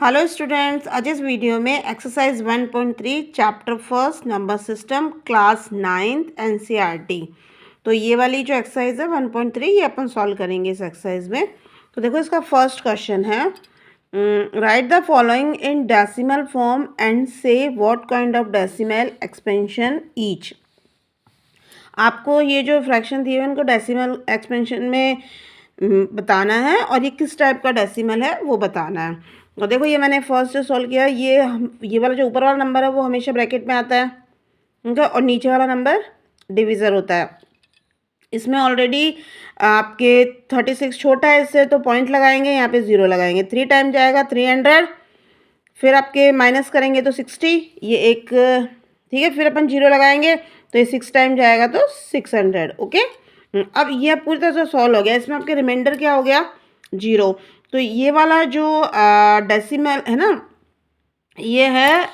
Hello students, आज इस video में exercise 1.3 chapter first number system class 9th NCERT. तो ये वाली जो एक्सरसाइज है 1.3 ये अपन सॉल्व करेंगे इस एक्सरसाइज में। तो देखो इसका फर्स्ट क्वेश्चन है, write the following in decimal form and say what kind of decimal expansion each. आपको ये जो फ्रैक्शन दिए हुए उनको डेसिमल एक्सपेंशन में बताना है और ये किस टाइप का डेसिमल है वो बताना है। और देखो ये मैंने फर्स्ट से सॉल्व किया, ये वाला जो ऊपर वाला नंबर है वो हमेशा ब्रैकेट में आता है, ठीक है, और नीचे वाला नंबर डिविज़र होता है। इसमें ऑलरेडी आपके 36 छोटा है इससे, तो पॉइंट लगाएंगे, यहाँ पे 0 लगाएंगे, 3 टाइम जाएगा 300, फिर आपके माइनस करेंगे तो 60, ये एक, ठीक है, फिर अपन 0 लगाएंगे तो ये 6 टाइम जाएगा तो 600। ओके, अब ये पूरी तरह से सॉल्व हो गया। इसमें आपके रिमाइंडर क्या हो गया, 0। तो ये वाला जो डेसिमल है ना, ये है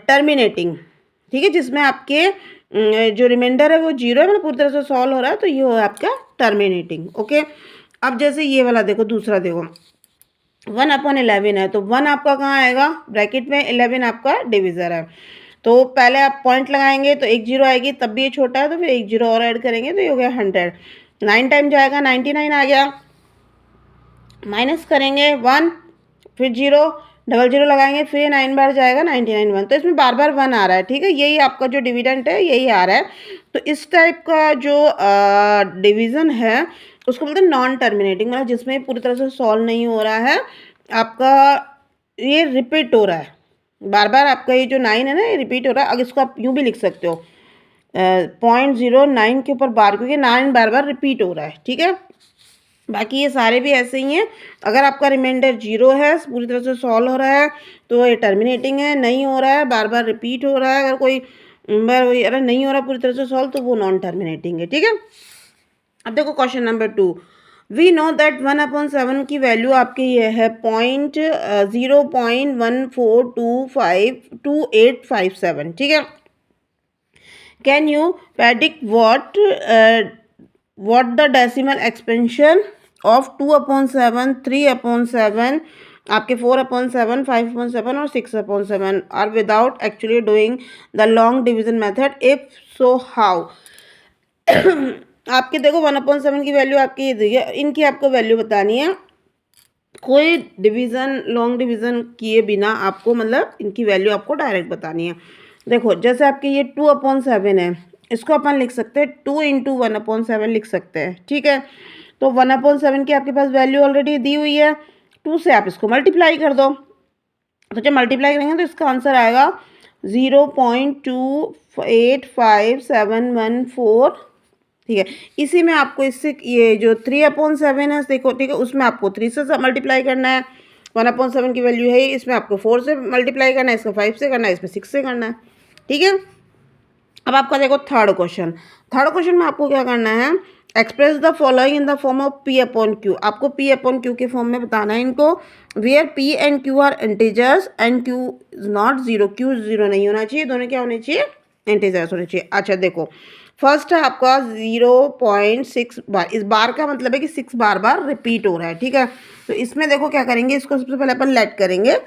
टर्मिनेटिंग, ठीक है, जिसमें आपके जो रिमाइंडर है वो 0 है, मतलब पूरी तरह से सॉल्व हो रहा है, तो ये हो आपका टर्मिनेटिंग। ओके, अब जैसे ये वाला देखो, दूसरा देखो 1/11 है, तो 1 आपका कहाँ आएगा ब्रैकेट में, 11 आपका डिविज़र है। तो पहले आप पॉइंट लगाएंगे तो एक 0 आएगी, तब भी ये छोटा है तो फिर एक 0 और ऐड करेंगे तो ये हो गया 100। 9 टाइम जाएगा 99 आ गया, माइनस करेंगे 1, फिर 0, डबल 0 लगाएंगे, फिर 9 बार जाएगा 99 1, तो इसमें बार बार 1 आ रहा है, ठीक है, यही आपका जो डिविडेंट है यही आ रहा है। तो इस टाइप का जो डिवीज़न है उसको बोलते हैं नॉन टर्मिनेटिंग, मतलब जिसमें पूरी तरह से सॉल्व नहीं हो रहा है आपका, ये रिपीट हो रहा है बार बार, आपका ये जो 9 है ना ये रिपीट हो रहा है। अगर इसको आप यूँ भी लिख सकते हो 0.09 के ऊपर बार, क्योंकि 9 बार बार रिपीट हो रहा है, ठीक है। बाकी ये सारे भी ऐसे ही हैं। अगर आपका रिमाइंडर 0 है, पूरी तरह से सॉल्व हो रहा है, तो ये टर्मिनेटिंग है, नहीं हो रहा है, बार बार रिपीट हो रहा है, अगर कोई अगर नहीं हो रहा पूरी तरह से सॉल्व, तो वो नॉन टर्मिनेटिंग है, ठीक है। अब देखो question number 2, we know that 1/7 की वैल्यू आपकी ये है 0.14252857, ठीक है। Can you predict what the decimal expansion of 2/7, 3/7, आपके 4/7, 5/7 और 6/7 are without actually doing the long division method, if so how। आपके देखो 1/7 की वैल्यू आपकी ये दी है, इनकी आपको वैल्यू बतानी है कोई डिवीज़न लॉन्ग डिवीज़न किए बिना, आपको मतलब इनकी वैल्यू आपको डायरेक्ट बतानी है। देखो जैसे आपके ये 2/7 है, इसको अपन लिख सकते हैं 2 × 1/7 लिख सकते हैं, ठीक है। तो 1/7 की आपके पास वैल्यू ऑलरेडी दी हुई है, 2 से आप इसको मल्टीप्लाई कर दो, तो जब मल्टीप्लाई करेंगे तो इसका आंसर आएगा 0.285714, ठीक है। इसी में आपको इससे ये जो 3/7 है देखो, ठीक है, उसमें आपको 3 से मल्टीप्लाई करना है, 1/7 की वैल्यू है, इसमें आपको 4 से मल्टीप्लाई करना है, इसका 5 से करना है, इसमें 6 से करना है, ठीक है। अब आपका देखो थर्ड क्वेश्चन में आपको क्या करना है, express the following in the form of P/Q। आपको P/Q के फॉर्म में बताना है इनको, where P and Q are integers and Q is not 0, Q 0 नहीं होना चाहिए, दोनों क्या होने चाहिए, इंटीजर्स होने चाहिए। अच्छा देखो फर्स्ट है आपका 0.6 बार, इस बार का मतलब है कि 6 बार बार रिपीट हो रहा है, ठीक है। तो इसमें देखो क्या करेंगे, इसको सबसे पहले अपन लेट करेंगे,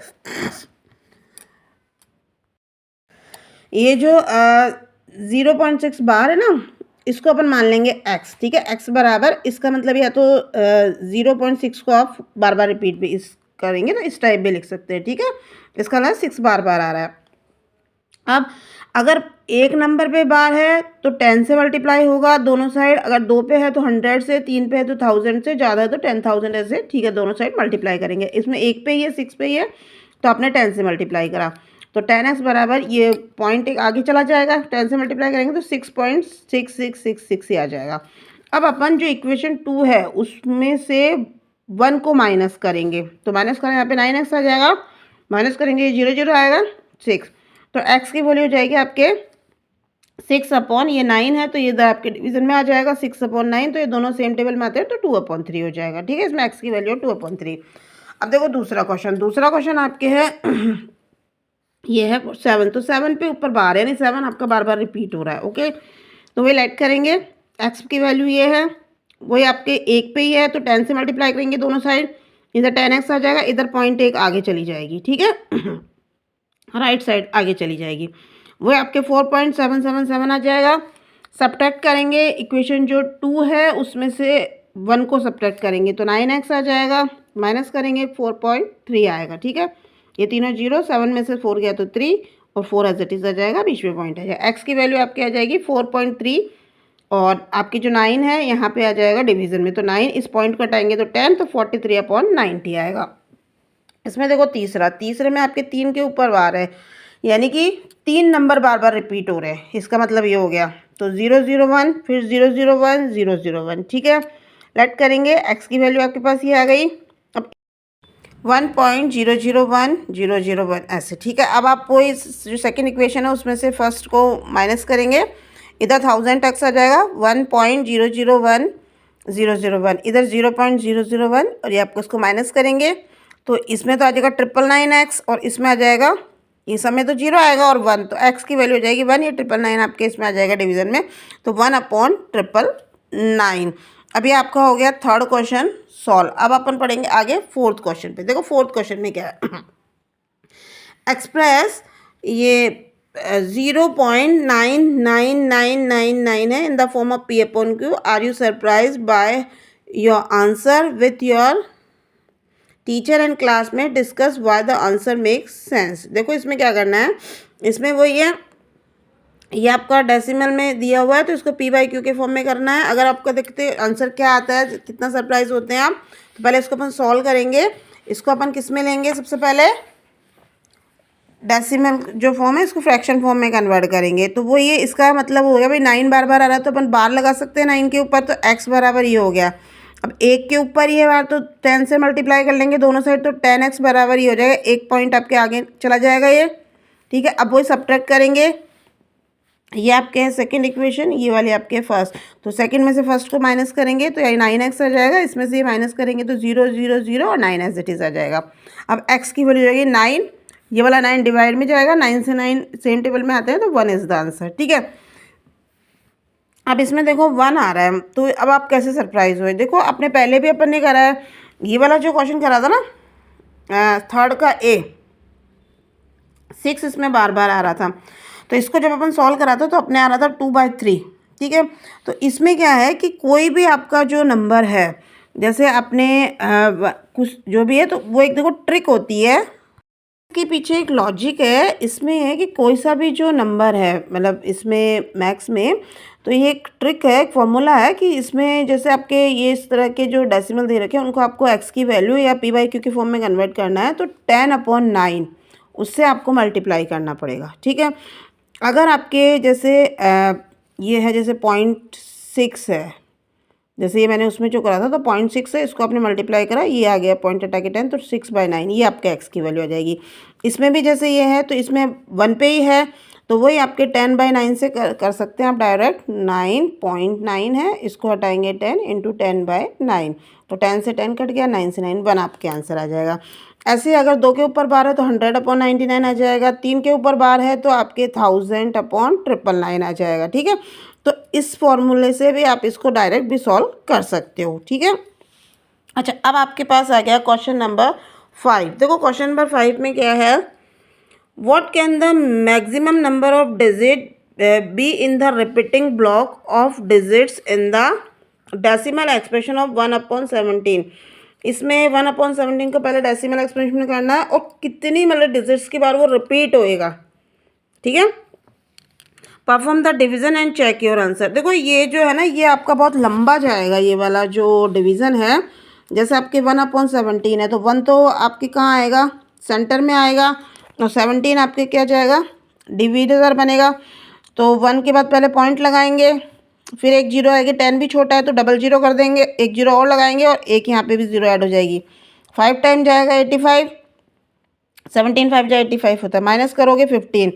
ये जो 0.6 बार है ना, इसको अपन मान लेंगे x, ठीक है, x बराबर, इसका मतलब या तो 0.6 को आप बार बार रिपीट भी इस करेंगे तो इस टाइप भी लिख सकते हैं, ठीक है, इसका मतलब 6 बार बार आ रहा है। अब अगर एक नंबर पे बार है तो 10 से मल्टीप्लाई होगा दोनों साइड, अगर 2 पे है तो 100 से, 3 पे है तो 1000 से, ज़्यादा है तो 10,000 ऐसे, ठीक है, दोनों साइड मल्टीप्लाई करेंगे। इसमें 1 पे ही है, 6 पे ही है, तो आपने 10 से मल्टीप्लाई करा, तो 10x बराबर ये पॉइंट एक आगे चला जाएगा, 10 से मल्टीप्लाई करेंगे तो 6.6666 ही आ जाएगा। अब अपन जो इक्वेशन 2 है उसमें से 1 को माइनस करेंगे, तो माइनस करें, यहाँ पे 9x आ जाएगा, माइनस करेंगे 0 0 आएगा 6, तो x की वैल्यू हो जाएगी आपके 6 ये 9 है, तो ये आपके डिवीजन में आ जाएगा 6/9, तो ये दोनों सेम टेबल में आते हैं, तो 2/3 हो जाएगा, ठीक है। इसमें x की वैल्यू 2/3। अब देखो दूसरा क्वेश्चन आपके है ये है 7, तो 7 पे ऊपर बार है, यानी 7 आपका बार बार रिपीट हो रहा है, ओके। तो वही लेट करेंगे, x की वैल्यू ये है, वही आपके 1 पे ही है, तो 10 से मल्टीप्लाई करेंगे दोनों साइड, इधर 10x आ जाएगा, इधर 0.1 आगे चली जाएगी, ठीक है। राइट साइड आगे चली जाएगी, वो आपके 4.777 आ जाएगा। सब्ट्रैक्ट करेंगे, इक्वेशन जो 2 है उसमें से 1 को सब्ट्रैक्ट करेंगे तो 9x आ जाएगा, माइनस करेंगे 4.3 आएगा, ठीक है। ये तीनों जीरो, 7 में से 4 गया तो 3 और 4 एज इट इज आ जाएगा, बीच में पॉइंट आ जाएगा। x की वैल्यू आपकी आ जाएगी 4.3 और आपकी जो 9 है यहाँ पे आ जाएगा डिवीजन में, तो 9 इस पॉइंट को हटाएंगे तो 10, तो 43/90 आएगा। इसमें देखो तीसरे में आपके 3 के ऊपर बार है, यानी कि 3 नंबर बार बार रिपीट हो रहे हैं, इसका मतलब ये हो गया। तो 001 फिर 001 001, ठीक है। लेट करेंगे, x की वैल्यू आपके पास ये आ गई, अब 1.001001 ऐसे, ठीक है। अब आपको इस जो सेकंड इक्वेशन है उसमें से फर्स्ट को माइनस करेंगे, इधर 1000x आ जाएगा, 1.001001, इधर 0.001 और ये आपको उसको माइनस करेंगे तो इसमें तो आ जाएगा 999x और इसमें आ जाएगा, इस समय तो 0 आएगा और 1, तो x की वैल्यू हो जाएगी 1, ये 999 आपके इसमें आ जाएगा डिवीजन में, तो 1/999। अभी आपका हो गया थर्ड क्वेश्चन सॉल्व। अब अपन पढ़ेंगे आगे फोर्थ क्वेश्चन पे। देखो फोर्थ क्वेश्चन में क्या है, एक्सप्रेस ये 0.99999 है in the form of P/Q। Are you surprise by your answer with your teacher and class में discuss why the answer makes sense. देखो इसमें क्या करना है, इसमें वही है, ये आपका डेसिमल में दिया हुआ है तो इसको P/Q के फॉर्म में करना है। अगर आपको देखते आंसर क्या आता है, कितना सरप्राइज होते हैं आप, तो पहले इसको अपन सॉल्व करेंगे। इसको अपन किस में लेंगे, सबसे पहले डेसिमल जो फॉर्म है इसको फ्रैक्शन फॉर्म में कन्वर्ट करेंगे, तो वो ये इसका मतलब हो गया भाई 9 बार बार आ रहा है तो अपन बार लगा सकते हैं 9 के ऊपर, तो x बराबर ये हो गया। अब 1 के ऊपर ये बार तो 10 से मल्टीप्लाई कर लेंगे दोनों साइड, तो 10x बराबर ही हो जाएगा, 1 पॉइंट आपके आगे चला जाएगा ये, ठीक है। अब वही सब्ट्रैक्ट करेंगे, ये आपके हैं सेकंड इक्वेशन, ये वाली आपके फर्स्ट, तो सेकंड में से फर्स्ट को माइनस करेंगे तो ये 9x आ जाएगा, इसमें से ये माइनस करेंगे तो 0 0 0 और 9 एज इट इज आ जाएगा। अब x की वैल्यू जाएगी 9, ये वाला 9 डिवाइड में जाएगा, 9 से 9 सेम टेबल में आते हैं तो 1 इज द आंसर, ठीक है। अब इसमें देखो 1 आ रहा है, तो अब आप कैसे सरप्राइज हुए, देखो अपने पहले भी अपन ने करा है, ये वाला जो क्वेश्चन करा था ना थर्ड का A, 6 इसमें बार बार आ रहा था, तो इसको जब अपन सॉल्व करा था तो अपने आ रहा था 2/3, ठीक है। तो इसमें क्या है कि कोई भी आपका जो नंबर है, जैसे अपने कुछ जो भी है, तो वो एक देखो ट्रिक होती है, इसके पीछे एक लॉजिक है, इसमें है कि कोई सा भी जो नंबर है, मतलब इसमें मैथ्स में, तो ये एक ट्रिक है, एक फॉर्मूला है कि इसमें जैसे आपके ये इस तरह के जो डेसिमल दे रखे हैं उनको आपको x की वैल्यू या P/Q के फॉर्म में कन्वर्ट करना है, तो 10/9 उससे आपको मल्टीप्लाई करना पड़ेगा, ठीक है। अगर आपके जैसे ये है जैसे 0.6 है, जैसे ये मैंने उसमें जो करा था तो 0.6 है, इसको आपने मल्टीप्लाई करा, ये आ गया पॉइंट हटा के 10, तो 6/9 ये आपके x की वैल्यू आ जाएगी। इसमें भी जैसे ये है तो इसमें 1 पे ही है, तो वही आपके 10/9 से कर सकते हैं आप डायरेक्ट, 9.9 है, इसको हटाएंगे 10 इंटू 10/9, तो 10 से 10 कट गया, 9 से 9 1 आपके आंसर आ जाएगा। ऐसे अगर 2 के ऊपर बार है तो 100/99 आ जाएगा, 3 के ऊपर बार है तो आपके 1000/999 आ जाएगा, ठीक है। तो इस फॉर्मूले से भी आप इसको डायरेक्ट भी सॉल्व कर सकते हो, ठीक है। अच्छा, अब आपके पास आ गया क्वेश्चन नंबर 5। देखो क्वेश्चन नंबर 5 में क्या है, what can the maximum number of digit be in the repeating block of digits in the decimal expression of 1/17। इसमें 1/17 को पहले डेसिमल एक्सप्रेशन में करना है और कितनी मतलब डिजिट्स की बार वो रिपीट होएगा, ठीक है। Perform the division and check your answer. देखो ये जो है ना, ये आपका बहुत लंबा जाएगा, ये वाला जो डिवीज़न है, जैसे आपके 1/17 है तो 1 तो आपके कहाँ आएगा, सेंटर में आएगा, और 17 आपके क्या जाएगा, डिविजर बनेगा, तो 1 के बाद पहले पॉइंट लगाएंगे, फिर एक 0 आएगी, 10 भी छोटा है तो डबल 0 कर देंगे, एक 0 और लगाएंगे और एक यहाँ पे भी 0 ऐड हो जाएगी, 5 टाइम जाएगा 85, 17 5 जा 85 होता है, माइनस करोगे 15,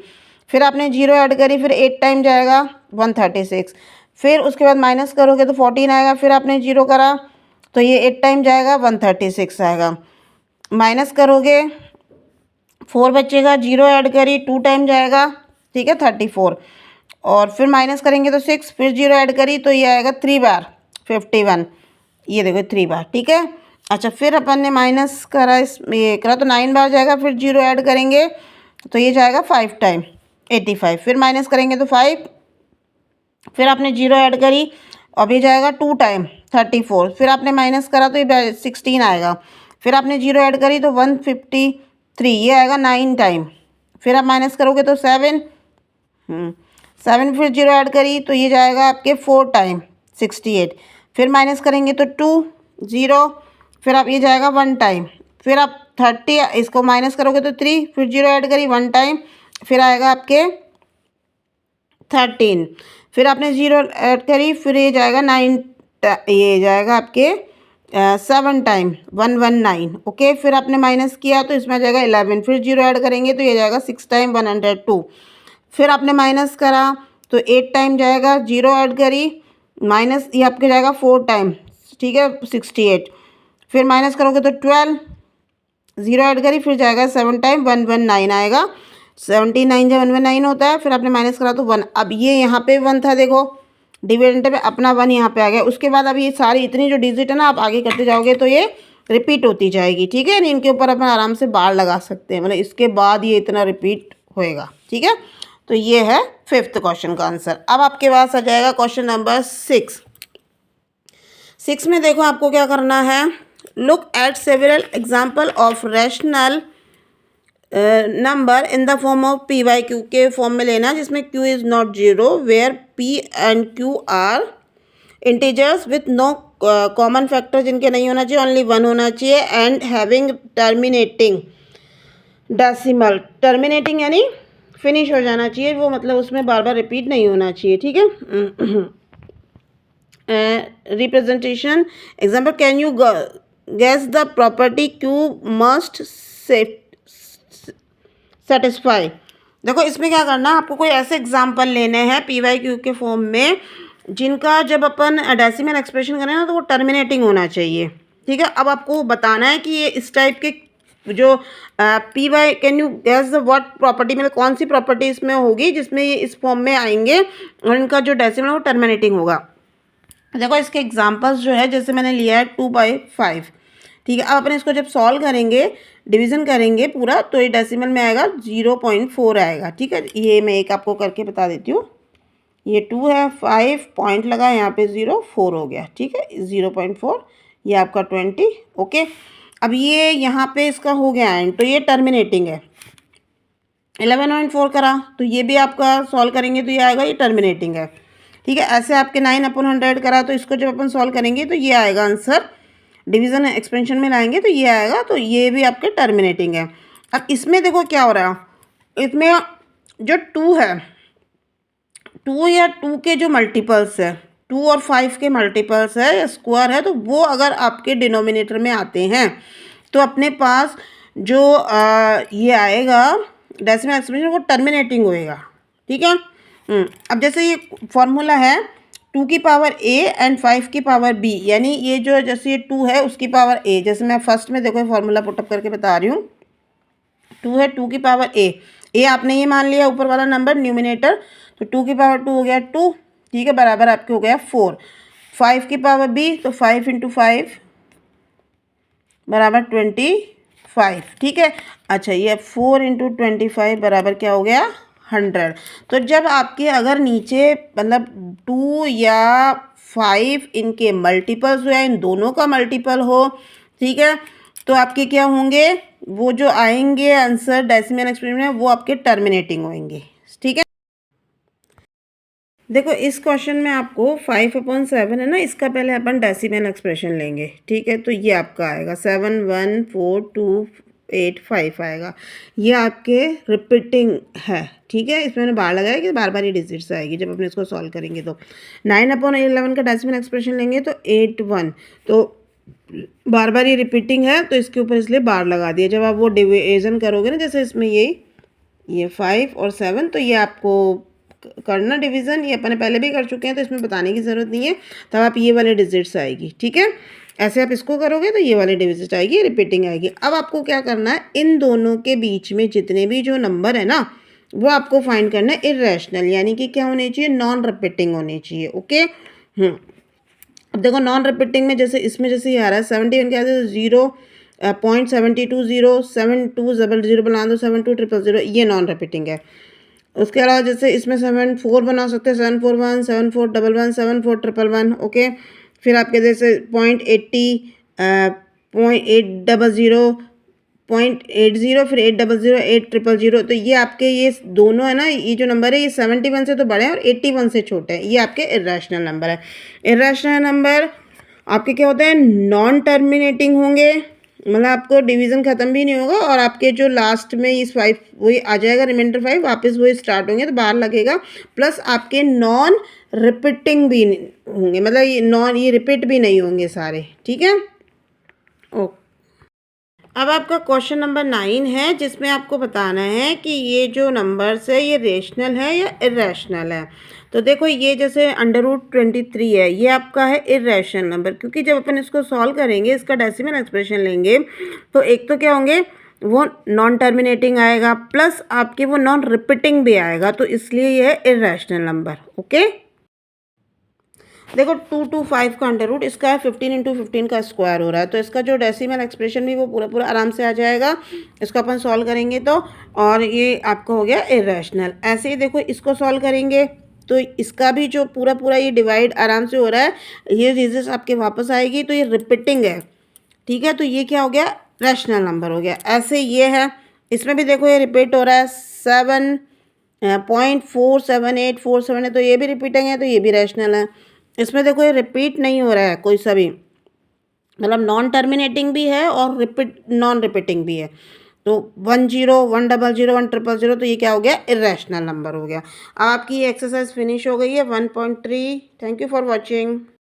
फिर आपने 0 ऐड करी, फिर 8 टाइम जाएगा 136, फिर उसके बाद माइनस करोगे तो 14 आएगा, फिर आपने 0 करा तो ये 8 टाइम जाएगा 136 आएगा, माइनस करोगे 4 बचेगा, 0 ऐड करी 2 टाइम जाएगा, ठीक है 34, और फिर माइनस करेंगे तो 6, फिर 0 ऐड करी तो ये आएगा 3 बार 51, ये देखो 3 बार, ठीक है। अच्छा, फिर अपन ने माइनस करा, इसमें ये करा तो 9 बार जाएगा, फिर 0 ऐड करेंगे तो ये जाएगा 5 टाइम 85, फिर माइनस करेंगे तो 5, फिर आपने 0 ऐड करी, अब ये जाएगा 2 टाइम 34, फिर आपने माइनस करा तो ये 16 आएगा, फिर आपने 0 ऐड करी तो 153, ये आएगा 9 टाइम, फिर आप माइनस करोगे तो 7, 7, फिर 0 ऐड करी तो ये जाएगा आपके 4 टाइम 68, फिर माइनस करेंगे तो 2 0, फिर आप ये जाएगा 1 टाइम, फिर आप 30 इसको माइनस करोगे तो 3, फिर 0 ऐड करी 1 टाइम, फिर आएगा आपके 13, फिर आपने 0 ऐड करी, फिर ये जाएगा 9, ये जाएगा आपके 7 टाइम 119, ओके, फिर आपने माइनस किया तो इसमें आ जाएगा 11, फिर 0 ऐड करेंगे तो ये जाएगा 6 टाइम 102, फिर आपने माइनस करा तो 8 टाइम जाएगा, 0 ऐड करी माइनस, ये आपके जाएगा 4 टाइम, ठीक है 68, फिर माइनस करोगे तो 12, 0 ऐड करी, फिर जाएगा 7 टाइम 119 आएगा, 79 जब 119 होता है, फिर आपने माइनस करा तो 1, अब ये यहाँ पे 1 था, देखो डिविडेंड पे अपना 1 यहाँ पे आ गया, उसके बाद अब ये सारी इतनी जो डिजिट है ना आप आगे करते जाओगे तो ये रिपीट होती जाएगी, ठीक है, इनके ऊपर अपन आराम से बार लगा सकते हैं, मतलब इसके बाद ये इतना रिपीट होएगा, ठीक है। तो ये है 5th क्वेश्चन का आंसर। अब आपके पास आ जाएगा क्वेश्चन नंबर 6। 6 में देखो आपको क्या करना है, look at several example of rational number in the form of p by q के फॉर्म में लेना, जिसमें q is not zero, where p and q are integers with no common factor, जिनके नहीं होना चाहिए, ओनली 1 होना चाहिए, and having terminating decimal, terminating यानी फिनिश हो जाना चाहिए वो, मतलब उसमें बार बार रिपीट नहीं होना चाहिए, ठीक है। Representation example, can you guess the property q must satisfy. देखो इसमें क्या करना, आपको कोई ऐसे एग्जाम्पल लेने हैं पी वाई क्यू के फॉर्म में जिनका जब अपन डेसिमल एक्सप्रेशन करें ना तो वो टर्मिनेटिंग होना चाहिए, ठीक है। अब आपको बताना है कि ये इस टाइप के जो p by, can you guess the what property, मतलब कौन सी प्रॉपर्टी इसमें होगी जिसमें ये इस फॉर्म में आएंगे और इनका जो डेसिमल है वो टर्मिनेटिंग होगा। देखो इसके एग्जांपल्स जो है, जैसे मैंने लिया है 2/5, ठीक है। अब अपन इसको जब सॉल्व करेंगे, डिवीज़न करेंगे पूरा, तो ये डेसिमल में आएगा 0.4 आएगा, ठीक है। ये मैं एक आपको करके बता देती हूँ, ये 2 है, 5 पॉइंट लगा यहाँ पे 0, 4 हो गया, ठीक है, 0.4, ये आपका 20, ओके। अब ये यहाँ पे इसका हो गया एंड, तो ये टर्मिनेटिंग है। 11.4 करा तो ये भी आपका सॉल्व करेंगे तो ये आएगा, ये टर्मिनेटिंग है, ठीक है। ऐसे आपके 9/100 करा तो इसको जब अपन सॉल्व करेंगे तो ये आएगा आंसर, डिवीज़न एक्सपेंशन में लाएंगे तो ये आएगा, तो ये भी आपके टर्मिनेटिंग है। अब इसमें देखो क्या हो रहा है, इसमें जो 2 है, 2 या 2 के जो मल्टीपल्स है, 2 और 5 के मल्टीपल्स है या स्क्वायर है, तो वो अगर आपके डिनोमिनेटर में आते हैं तो अपने पास जो ये आएगा डेसिमल एक्सप्रेशन, वो टर्मिनेटिंग होएगा, ठीक है। अब जैसे ये फॉर्मूला है 2 की पावर a एंड 5 की पावर b, यानी ये जो जैसे ये 2 है उसकी पावर a, जैसे मैं फर्स्ट में देखो फॉर्मूला पुटअप करके बता रही हूँ, 2 है, 2 की पावर a आपने ये मान लिया ऊपर वाला नंबर न्यूमिनेटर, तो 2 की पावर 2 हो गया 2, ठीक है, बराबर आपके हो गया 4, 5 की पावर b, तो 5 × 5 बराबर 25, ठीक है। अच्छा, ये 4 × 25 बराबर क्या हो गया 100। तो जब आपके अगर नीचे मतलब 2 या 5 इनके मल्टीपल्स हो या इन दोनों का मल्टीपल हो, ठीक है, तो आपके क्या होंगे, वो जो आएंगे आंसर डेसिमल एक्सप्रेशन में वो आपके टर्मिनेटिंग होंगे, ठीक है। देखो इस क्वेश्चन में आपको 5/7 है ना, इसका पहले अपन डेसिमल एक्सप्रेशन लेंगे, ठीक है। तो ये आपका आएगा 71428 आएगा, ये आपके रिपीटिंग है, ठीक है। इसमें मैंने बार लगाया कि बार बार ये डिजिट्स आएगी जब अपने इसको सॉल्व करेंगे। तो 9/11 का डेसिमल एक्सप्रेशन लेंगे तो 81, तो बार बार ये रिपीटिंग है तो इसके ऊपर इसलिए बार लगा दिया। जब आप वो डिवीजन करोगे ना, जैसे इसमें ये 5 और 7, तो ये आपको करना डिवीज़न, ये अपने पहले भी कर चुके हैं तो इसमें बताने की ज़रूरत नहीं है। तब आप ये वाले डिजिट्स आएगी, ठीक है। ऐसे आप इसको करोगे तो ये वाले डिजिट आएगी, रिपीटिंग आएगी। अब आपको क्या करना है, इन दोनों के बीच में जितने भी जो नंबर है ना वो आपको फाइंड करना है इर्रेशनल, यानी कि क्या होने चाहिए, नॉन रिपीटिंग होने चाहिए, ओके। अब देखो नॉन रिपीटिंग में जैसे इसमें जैसे ये आ रहा है 71 क्या है 0.720720 बना दो 7200 ये नॉन रिपीटिंग है। उसके अलावा जैसे इसमें 74 बना सकते हैं 741 7411 7411 ओके। फिर आपके जैसे 0.80 0.800 0.80 फिर 800 8000 तो ये आपके ये दोनों है ना ये जो नंबर है ये 71 से तो बड़े हैं और 81 से छोटे हैं। ये आपके इर्रेशनल नंबर है। इर्रेशनल नंबर आपके क्या होते हैं नॉन टर्मिनेटिंग होंगे, मतलब आपको डिवीज़न ख़त्म भी नहीं होगा और आपके जो लास्ट में इस 5 वही आ जाएगा रिमाइंडर 5 वापस वही स्टार्ट होंगे तो बाहर लगेगा। प्लस आपके नॉन रिपीटिंग भी होंगे, मतलब ये रिपीट भी नहीं होंगे सारे, ठीक है ओके। अब आपका क्वेश्चन नंबर 9 है जिसमें आपको बताना है कि ये जो नंबर्स है ये रेशनल है या इरेशनल है। तो देखो ये जैसे √23 है ये आपका है इरेशनल नंबर, क्योंकि जब अपन इसको सॉल्व करेंगे इसका डेसिमल एक्सप्रेशन लेंगे तो एक तो क्या होंगे वो नॉन टर्मिनेटिंग आएगा प्लस आपके वो नॉन रिपीटिंग भी आएगा, तो इसलिए ये है इरेशनल नंबर ओके। देखो 225 का अंडर रूट इसका है 15 × 15 का स्क्वायर हो रहा है, तो इसका जो डेसिमल एक्सप्रेशन भी वो पूरा पूरा आराम से आ जाएगा। इसको अपन सॉल्व करेंगे तो और ये आपको हो गया इरेशनल। ऐसे ही देखो इसको सॉल्व करेंगे तो इसका भी जो पूरा पूरा ये डिवाइड आराम से हो रहा है, ये चीज़ें आपके वापस आएगी तो ये रिपीटिंग है, ठीक है। तो ये क्या हो गया रैशनल नंबर हो गया। ऐसे ये है इसमें भी देखो ये रिपीट हो रहा है 7.47847 है तो ये भी रिपीटिंग है तो ये भी रैशनल है। इसमें देखो ये रिपीट नहीं हो रहा है कोई सा भी, मतलब नॉन टर्मिनेटिंग भी है और नॉन रिपीटिंग भी है। तो 10 100 1000 तो ये क्या हो गया इरेशनल नंबर हो गया। अब आपकी ये एक्सरसाइज फिनिश हो गई है 1.3। Thank you for watching.